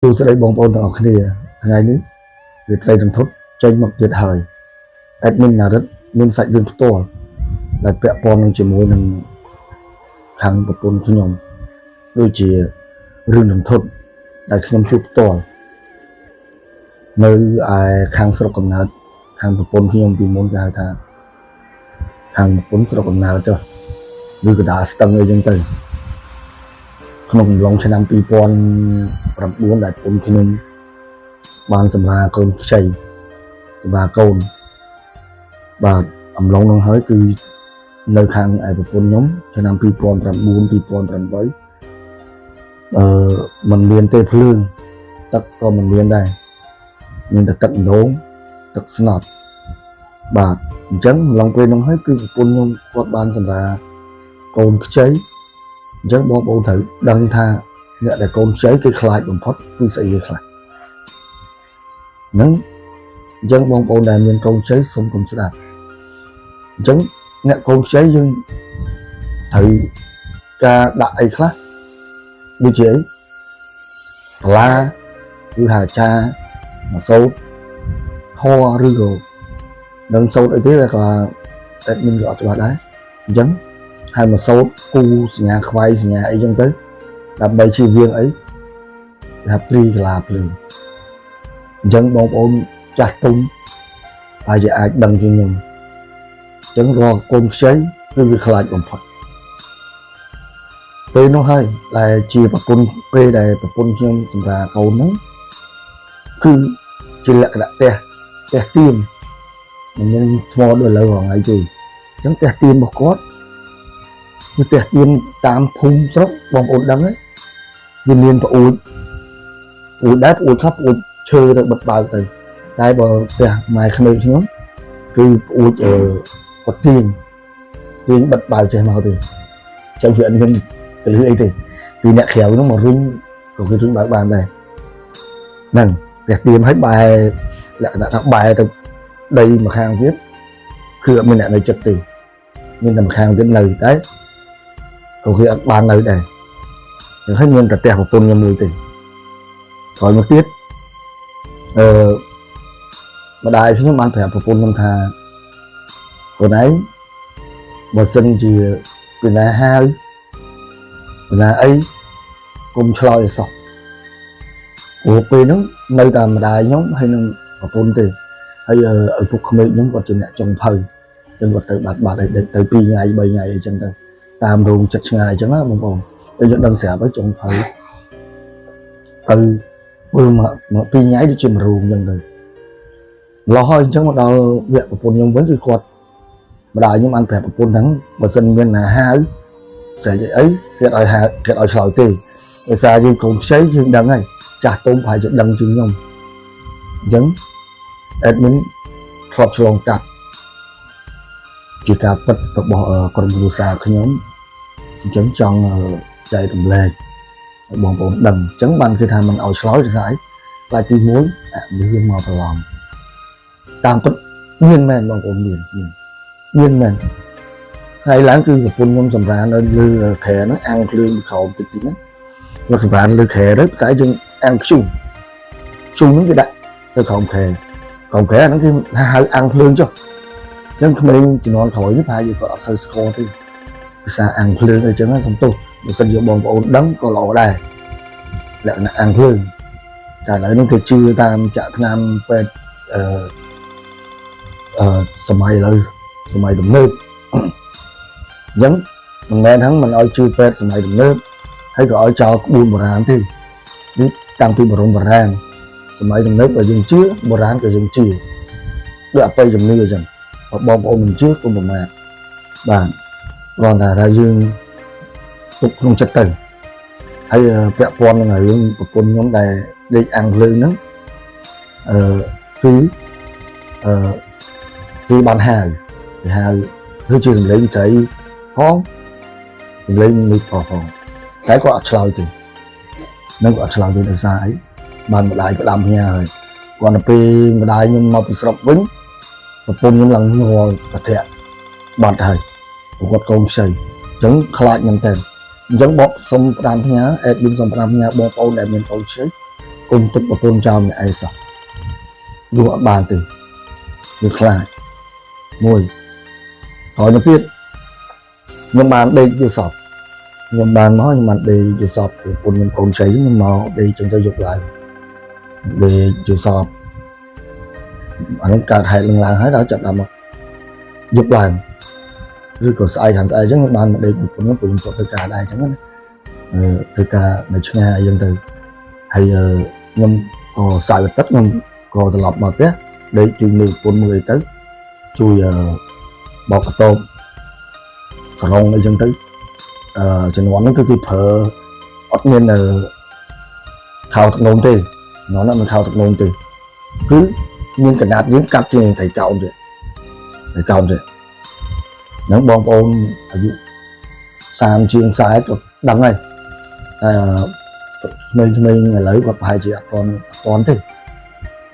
សួស្តីបងប្អូនទាំងអស់គ្នាថ្ងៃនេះវាត្រីរន្ធត់ចេញមកទៀតហើយអេដមីនណារិតមានសាច់រឿងផ្ទាល់ដែលពាក់ព័ន្ធនឹងជាមួយនឹងខាងប្រពន្ធខ្ញុំដូចជារឿងរន្ធត់ដែលខ្ញុំជួបផ្ទាល់នៅឯខាងស្រុកកំណើតខាងប្រពន្ធខ្ញុំពីមុនគេហៅថាខាងប្រពន្ធស្រុកកំណើតទៅឬកដាស្ទឹងអីចឹងទៅក្នុងអំឡុងឆ្នាំ2009ដែលប្រពន្ធខ្ញុំបានសម្រាកូនខ្ចីសម្រាកូនបាទអំឡុងនោះហើយគឺនៅខាងឯប្រពន្ធខ្ញុំឆ្នាំ2009 2008มันមានទេភ្លើងទឹកក៏មិនមានដែរមានតែទឹកម្ដងទឹកស្នប់បាទអញ្ចឹងឡងពេលនោះហើយគឺប្រពន្ធខ្ញុំគាត់បានសម្រាកូនខ្ចីអញ្ចឹងបងប្អូនត្រូវដឹងថាអ្នកដែលកូនខ្ចីគេខ្លាចបំផុតគឺស្អីគេខ្លះហ្នឹងអញ្ចឹងបងប្អូនដែលមានកូនខ្ចីសូមកុំស្ដាប់អញ្ចឹងអ្នកកូនខ្ចីយើងត្រូវការដាក់អីខ្លះដូចជាអីឡាឬហាចាមកសូត្រធរឬក៏នឹងសូត្រអីទេក៏តែមិនក៏អត់ច្បាស់ដែរអញ្ចឹងហើយមកសូត្រគូសញ្ញាខ្វៃសញ្ញាអីចឹងទៅដើម្បីជៀសវាងអីថាព្រីកលាភ្លើងអញ្ចឹងបងប្អូនចាស់ទុំហើយជាអាចដឹងជាងខ្ញុំអញ្ចឹងរកកូនខ្ចីគឺវាខ្លាចបំផុតពេលនោះហើយដែលជាប្រពន្ធពេលដែលប្រពន្ធខ្ញុំសម្រាប់កូនហ្នឹងគឺជាលក្ខណៈផ្ទះទៀនមិនមានថ្មដូចឥឡូវហ្នឹងហើយទេអញ្ចឹងផ្ទះទៀនរបស់គាត់គឺផ្ទះទៀនតាមភូមិស្រុកបងប្អូនដឹងហើយវាមានប្អួតដែរប្អួតខ្លះប្អួតឈើទៅបិទបើកទៅតែបើផ្ទះម៉ែក្មេកខ្ញុំគឺប្អួតគាត់ទៀនបិទបើកចេះមកទេចឹងវាអត់មានពលឺអីទេពីអ្នកក្រៅនោះមករុញក៏គេរុញបើកបានដែរហ្នឹងផ្ទះទៀនឲ្យបែរលក្ខណៈថាបែរទៅដីម្ខាងទៀតគឺអត់មានអ្នកនៅចិត្តទេមានតែម្ខាងទៀតនៅតែក៏គេអត់បាននៅដែរអញ្ចឹងហើយមានតែផ្ទះប្រពន្ធខ្ញុំមួយទេក្រោយមកទៀតម្ដាយខ្ញុំបានប្រាប់ប្រពន្ធខ្ញុំថាខ្លួនឯងបើសិនជាពីណាហៅពីណាអីគុំឆ្លើយឲ្យសោះព្រោះពេលហ្នឹងនៅតែម្ដាយខ្ញុំហើយនឹងប្រពន្ធទេហើយឪពុកក្មេកខ្ញុំគាត់ជាអ្នកចុងភៅអញ្ចឹងគាត់ទៅបាត់ឲ្យដេកទៅ2ថ្ងៃ3ថ្ងៃអីចឹងទៅតាមរោងចិត្តឆ្ងាយអញ្ចឹងណាបងប្អូនតែយើងដឹងស្រាប់ហើយចុងភៅទៅមើលមក2ថ្ងៃដូចជារោងអញ្ចឹងទៅឡោះហើយអញ្ចឹងមកដល់វគ្គប្រពន្ធខ្ញុំវិញគឺគាត់ម្ដាយខ្ញុំបានប្រាប់ប្រពន្ធហ្នឹងបើសិនមានណាហៅស្រែកអីគេឲ្យហៅគេឲ្យឆ្លើយទេដោយសារយើងកូនខ្ចីយើងដឹងហើយចាស់ទុំប្រហែលជាដឹងជាងខ្ញុំអញ្ចឹងអេដមីនធ្លាប់ឆ្លងកាត់ជាការពិតរបស់ក្រុមគ្រួសារខ្ញុំអញ្ចឹងចង់ចែករំលែកឲ្យបងប្អូនដឹងអញ្ចឹងបានគេថាមិនឲ្យឆ្លើយទៅស្អីតែទី1មានមកប្រឡំតាមពិតមានមែនបងប្អូនមានមែនហើយឡើងគឺប្រពន្ធខ្ញុំសម្រាប់នៅលើខែហ្នឹងអាំងភ្លើងពីក្រោមតិចហ្នឹងគាត់សម្រាប់លើខែទៅតែយើងអាំងខ្ជុំហ្នឹងគេដាក់ទៅក្រោមខែហ្នឹងគេថាហៅអាំងភ្លើងចុះអញ្ចឹងក្មេងជំនាន់ក្រោយនេះប្រហែលជាគាត់អត់សូវស្គាល់ទេភាសាអាំងភ្លើងអីចឹងសំទោសបើសិនជាបងប្អូនដឹងក៏ល្អដែរលក្ខណៈអាំងភ្លើងតែឥឡូវនេះគេជឿតាមចាក់ថ្នាំពេទ្យសម័យឥឡូវសម័យទំនើបអញ្ចឹងមិនមែនហ្នឹងមិនឲ្យជឿពេទ្យសម័យទំនើបហើយក៏ឲ្យចោលក្បួនបុរាណទេនេះតាំងពីបរមបុរាណសម័យទំនើបក៏យើងជឿបុរាណក៏យើងជឿដូចអបិយជំនឿអញ្ចឹងបងប្អូនមិនជឿកុំប្រមាថបាទគ្រាន់តែថាយើងទុកក្នុងចិត្តទៅហើយពាក់ព័ន្ធនឹងរឿងប្រពន្ធខ្ញុំដែលដេកអាំងភ្លើងហ្នឹងគឺបានហៅគឺជាសម្លេងស្រីផងសម្លេងនេះផងតែគាត់អត់ឆ្លើយទេនឹងគាត់អត់ឆ្លើយទេដោយសារអីបានម្ដាយផ្ដាំផ្ញើហើយគាត់ទៅពេលម្ដាយខ្ញុំមកពីស្រុកវិញប្រពន្ធខ្ញុំឡើងងល់ប្រធាក់បាត់ហើយគាត់កូនខ្ចីអញ្ចឹងខ្លាចមែនតើអញ្ចឹងបកសុំផ្ដាំផ្ញើអេដមីនសុំផ្ដាំផ្ញើបងប្អូនដែលមានកូនខ្ចីក គុំទឹកប្រពន្ធចោលម្នាក់ឯងសោះយូរអត់បានទេវាខ្លាចមួយហើយទៅទៀតខ្ញុំបានដេកយូរសពខ្ញុំបានមកខ្ញុំបានដេកយូរសពប្រពន្ធខ្ញុំកូនស្រីខ្ញុំមកដេកចឹងទៅយប់ឡើងដេកយូរសពអានោះកើតហេតុឡើងហើយដល់ចាប់ដល់មកយប់ឡើងឬក៏ស្អែកខាងស្អែកចឹងបានមកដេកប្រពន្ធខ្ញុំព្រោះខ្ញុំចូលធ្វើការដែរចឹងណាធ្វើការនៅឆ្ងាយអីចឹងទៅហើយខ្ញុំក៏សៅរ៍ទឹកខ្ញុំក៏ត្រឡប់មកផ្ទះដេកជួយលើប្រពន្ធមើលទៅជួយបោកកតោបក្រុងអីចឹងទៅជំនាន់ហ្នឹងគឺគេប្រើអត់មានខោទឹកនោមទេnóមិនខោទឹកនោមទេគឺមានកណាត់យើងកាត់ជាងថៃកោនទេហ្នឹងបងប្អូនអាយុ30ជាង40ក៏ដឹងហើយតែថ្មីឥឡូវគាត់ប្រហែលជាអត់ទាន់ទេ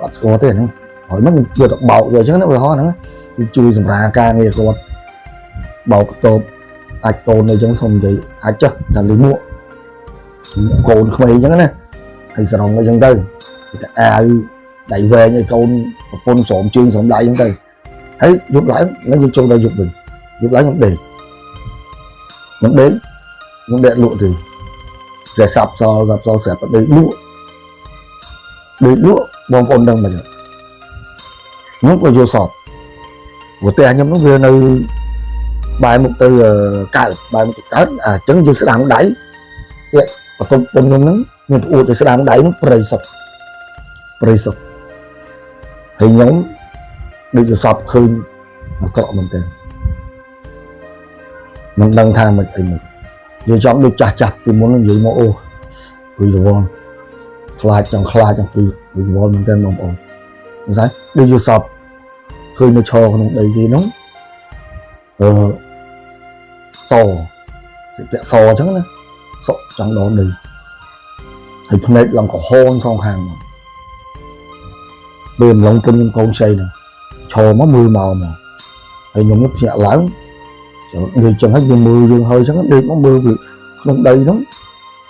អត់ស្គាល់ទេហ្នឹងហើយហ្នឹងយកទៅបោកយកអញ្ចឹងណាឧទាហរណ៍ហ្នឹងគឺជួយសម្រាលការងារគាត់បោកតូបអាចកូនអីចឹងសុំនិយាយអាចចុះតែលឺមួកកូនក្មេងអញ្ចឹងណាហើយស្រងអីចឹងទៅតែអាវដៃវែងឲ្យកូនប្រពន្ធស្រោមជើងស្រោមដៃអញ្ចឹងទៅហើយយប់ឡើងនឹងយើងចូលដល់យប់វិញយប់ឡើងខ្ញុំដេកលក់ទៅតែសាប់សស្រាប់ដេកលក់បងប្អូនដឹងមិនខ្ញុំក៏យកសពព្រោះតែខ្ញុំនោះវានៅបែរមុខទៅកើតអញ្ចឹងយើងស្ដាំដៃទៀតបន្ទប់ពុនខ្ញុំហ្នឹងមានអួតទៅស្ដាំដៃហ្នឹងប្រៃសុកហើយខ្ញុំដូចទៅសពឃើញអាក្រក់មែនទេមិនដឹងថាមិនអីមិននិយាយចំដូចចាស់ពីមុននិយាយមកអូព្រឺរវល់ខ្លាចចង់ពីរវល់មែនទេបងប្អូនមិនស្អីដូចយកសពឃើញនៅឈរក្នុងដីគេហ្នឹងសពាក់សអញ្ចឹងណាសក់ចង់ដល់ដីហើយភ្នែកឡើងក្រហមសងខាងមកពេលម្លងពុនខ្ញុំកូនស្រីហ្នឹងឈរមកមើលមកហើយខ្ញុំនេះភ្ញាក់ឡើងនិយាយចឹងហើយវាមើលយើងហើយចឹងដេកមកមើលពីក្នុងដីហ្នឹង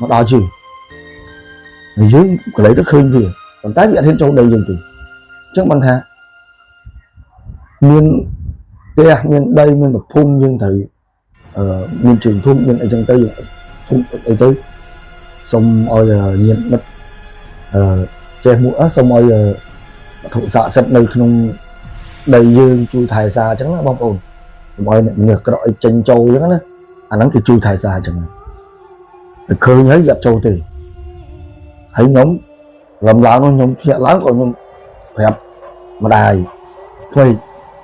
មកដល់ជើងហើយយើងកន្លែងទៅឃើញវាប៉ុន្តែវាអត់ហ៊ានចូលដីយើងទេអញ្ចឹងបានថាមានផ្ទះមានដីមានប្រភពយើងត្រូវមានជើងធំមានអីចឹងទៅធំអីទៅសូមឲ្យញាតិមិត្តចេះមួយសូមឲ្យវត្ថុស័ក្តិសិទ្ធិនៅក្នុងដីយើងជួយថែសារអញ្ចឹងណាបងប្អូនសូមឲ្យអ្នកមានក្រក់អីចេញចូលអញ្ចឹងណាអាហ្នឹងគេជួយថែសារអញ្ចឹងតែឃើញហើយវាអត់ចូលទេហើយខ្ញុំឡើងខ្ញុំភ្ញាក់ឡើងក៏ខ្ញុំប្រាប់ម្ដាយឃើញ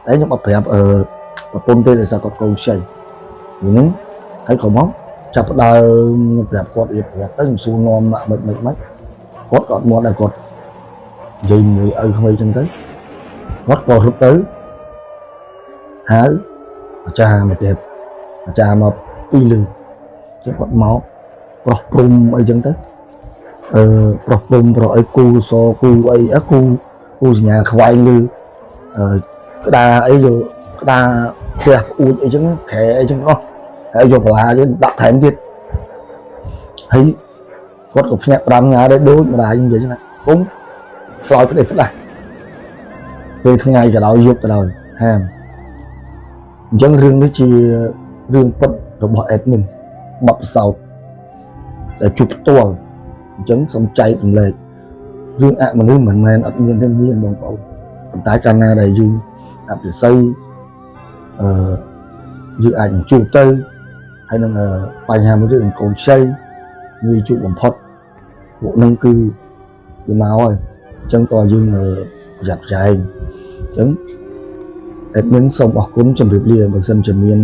តែខ្ញុំអត់ប្រាប់ប្រពន្ធទេដោយសារគាត់កូនខ្ចីហ្នឹងហើយក៏មកចាប់ដើមប្រាប់គាត់រៀបរាប់ទៅខ្ញុំសួរនាំម៉ាក់មិនគាត់ក៏មកដែរគាត់និយាយមួយឪក្មេងចឹងទៅគាត់ក៏រត់ទៅហៅអាចារ្យមកទៀតអាចារ្យមកពីលឺចឹងគាត់មកប្រោះព្រំអីចឹងទៅប្រោះព្រំប្រោះអីគូសគូអីគូសញ្ញាខ្វែងលឺក្តារអីយកក្តារផ្ទះអួចអីចឹងខែអីចឹងអស់ហើយយកបន្លាយើងដាក់ថែមទៀតហើយគាត់ក៏ភ្ញាក់5ថ្ងៃដែរដូចម្ដាយនិយាយចឹងណាគុំខ្លោចផ្ដេសផ្ដាស់ពេលថ្ងៃក៏ដោយយប់ក៏ដោយហាមអញ្ចឹងរឿងនេះជារឿងពិតរបស់ admin បទពិសោធន៍តែជួបផ្ទាល់អញ្ចឹងសូមចែករំលែករឿងអមនុស្សមិនមែនអត់មានទេមានបងប្អូនប៉ុន្តែកាលណាដែលយើងអភិសិយយើងអាចជួបទៅហើយនឹងបញ្ហាមួយទៀតកូនខ្ចីងាយជួបបំផុតពួកនឹងគឺមកហើយអញ្ចឹងតើយើងប្រយ័ត្នប្រយែងអញ្ចឹងadmin សូមអរគុណជម្រាបលាបើសិនជាមាន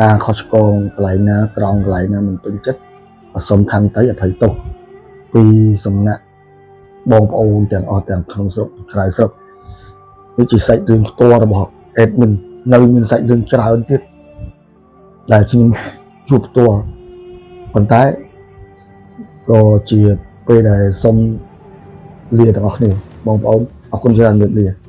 ការខុសឆ្គងកន្លែងណាត្រង់កន្លែងណាមិនពេញចិត្តសូមខន្តីអភ័យទោសពីសំណាក់បងប្អូនទាំងអស់ទាំងក្នុងស្រុកក្រៅស្រុកនេះជាសាច់រឿងផ្ទាល់របស់ admin នៅមានសាច់រឿងច្រើនទៀតដែលខ្ញុំជួបផ្ទាល់ប៉ុន្តែក៏ជាពេលដែលសូមលាទាំងអស់គ្នាបងប្អូនអរគុណច្រើនជំរាបលា